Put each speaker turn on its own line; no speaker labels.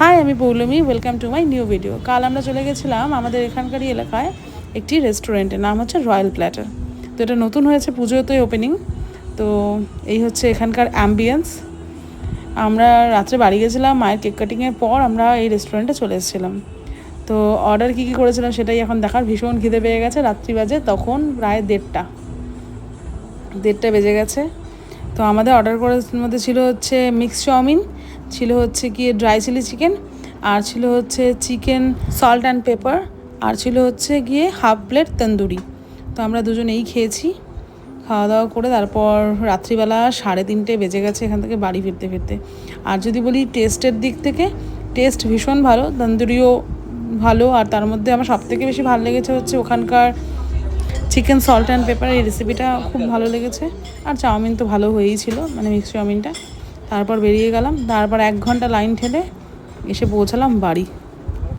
High, আমি Poulami, welcome to my new video. কাল আমরা চলে গেছিলাম আমাদের এখানকারই এলাকায় একটি রেস্টুরেন্টের নাম হচ্ছে রয়্যাল প্ল্যাটার। তো এটা নতুন হয়েছে, পুজোতেই ওপেনিং। তো এই হচ্ছে এখানকার অ্যাম্বিয়েন্স। আমরা রাত্রে বাড়ি গেছিলাম, মায়ের কেক কাটিংয়ের পর আমরা এই রেস্টুরেন্টে চলে এসেছিলাম। তো অর্ডার কী কী করেছিলাম সেটাই এখন দেখার। ভীষণ খিদে পেয়ে গেছে, রাত্রি বাজে তখন প্রায় দেড়টা বেজে গেছে। তো আমাদের অর্ডার করার মধ্যে ছিল হচ্ছে মিক্স চাউমিন, ছিল হচ্ছে গিয়ে ড্রাই চিলি চিকেন, আর ছিল হচ্ছে চিকেন সল্ট অ্যান্ড পেপার, আর ছিল হচ্ছে গিয়ে হাফ প্লেট তন্দুরি। তো আমরা দুজনেই খেয়েছি। খাওয়া দাওয়া করে তারপর রাত্রিবেলা 3:30 বেজে গেছে এখান থেকে বাড়ি ফিরতে ফিরতে। আর যদি বলি টেস্টের দিক থেকে, টেস্ট ভীষণ ভালো, তন্দুরিও ভালো। আর তার মধ্যে আমার সবথেকে বেশি ভালো লেগেছে হচ্ছে ওখানকার চিকেন সল্ট অ্যান্ড পেপার, এই রেসিপিটা খুব ভালো লেগেছে। আর চাউমিন তো ভালো হয়েই ছিল, মানে মিক্স চাউমিনটা। তারপর বেরিয়ে গেলাম, তারপর 1 ঘন্টা লাইন ঠেলে এসে পৌঁছালাম বাড়ি।